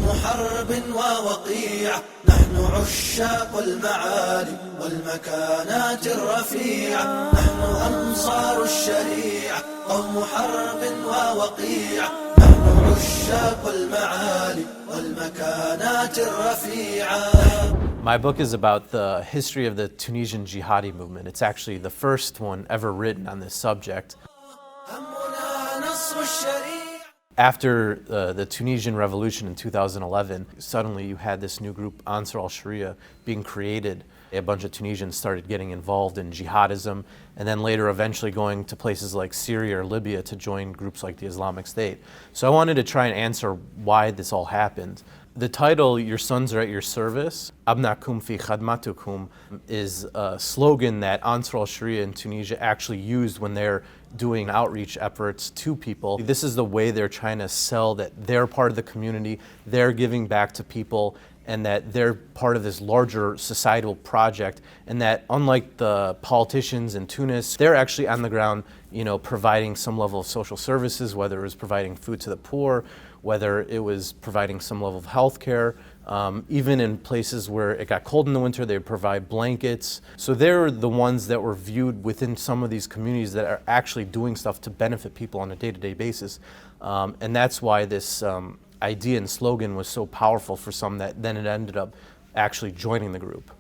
قوم حرب ووقيعة، نحن عشاق المعالي والمكانات الرفيعة، نحن أنصار الشريعة، قوم حرب ووقيعة، نحن عشاق المعالي والمكانات الرفيعة. My book is about the history of the Tunisian jihadi movement. It's actually the first one ever written on this subject. After the Tunisian revolution in 2011, suddenly you had this new group, Ansar al-Sharia, being created. A bunch of Tunisians started getting involved in jihadism, and then later eventually going to places like Syria or Libya to join groups like the Islamic State. So I wanted to try and answer why this all happened. The title, Your Sons Are at Your Service, Abnakum fi khadmatukum, is a slogan that Ansar al-Sharia in Tunisia actually used when they're doing outreach efforts to people. This is the way they're trying to sell that they're part of the community, they're giving back to people, and that they're part of this larger societal project, and that unlike the politicians in Tunis, they're actually on the ground, providing some level of social services, whether it was providing food to the poor, whether it was providing some level of health care. Even in places where it got cold in the winter, they would provide blankets. So they're the ones that were viewed within some of these communities that are actually doing stuff to benefit people on a day-to-day basis. And that's why this idea and slogan was so powerful for some that then it ended up actually joining the group.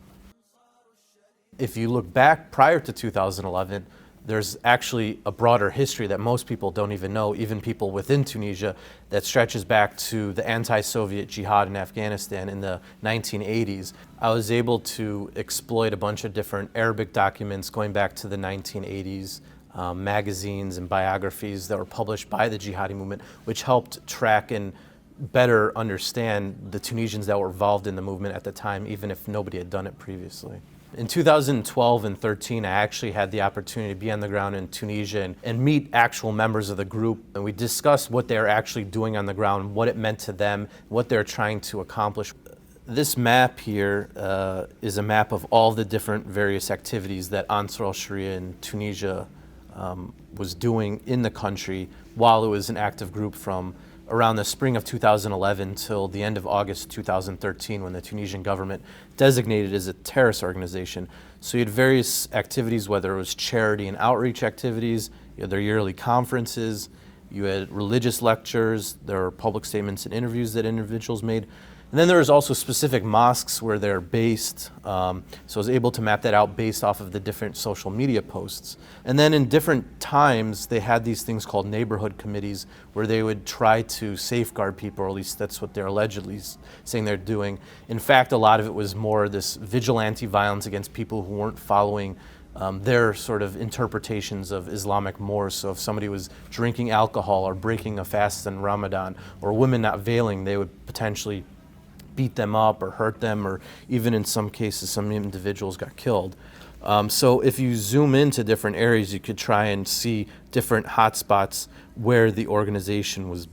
If you look back prior to 2011, there's actually a broader history that most people don't even know, even people within Tunisia, that stretches back to the anti-Soviet jihad in Afghanistan in the 1980s. I was able to exploit a bunch of different Arabic documents going back to the 1980s, magazines and biographies that were published by the jihadi movement, which helped track and better understand the Tunisians that were involved in the movement at the time, even if nobody had done it previously. In 2012 and 13, I actually had the opportunity to be on the ground in Tunisia and meet actual members of the group. And we discussed what they're actually doing on the ground, what it meant to them, what they're trying to accomplish. This map here is a map of all the different various activities that Ansar al-Sharia in Tunisia was doing in the country while it was an active group from around the spring of 2011 till the end of August 2013, when the Tunisian government designated it as a terrorist organization. So you had various activities, whether it was charity and outreach activities, you had their yearly conferences, you had religious lectures, there were public statements and interviews that individuals made. And then there was also specific mosques where they're based. So I was able to map that out based off of the different social media posts. And then in different times, they had these things called neighborhood committees where they would try to safeguard people, or at least that's what they're allegedly saying they're doing. In fact, a lot of it was more this vigilante violence against people who weren't following their sort of interpretations of Islamic mores. So if somebody was drinking alcohol or breaking a fast in Ramadan, or women not veiling, they would potentially beat them up or hurt them, or even in some cases some individuals got killed. So if you zoom into different areas, you could try and see different hotspots where the organization was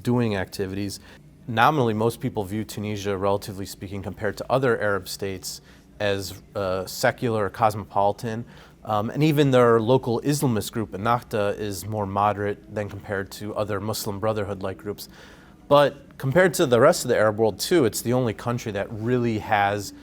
doing activities. Nominally, most people view Tunisia, relatively speaking, compared to other Arab states, as secular or cosmopolitan. And even their local Islamist group, Ennahda, is more moderate than compared to other Muslim Brotherhood-like groups. But compared to the rest of the Arab world too, it's the only country that really has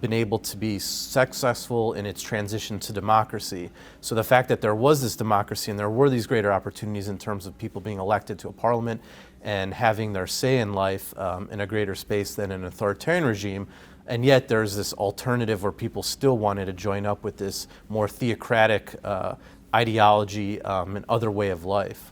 been able to be successful in its transition to democracy. So the fact that there was this democracy and there were these greater opportunities in terms of people being elected to a parliament and having their say in life in a greater space than an authoritarian regime, and yet there's this alternative where people still wanted to join up with this more theocratic ideology and other way of life.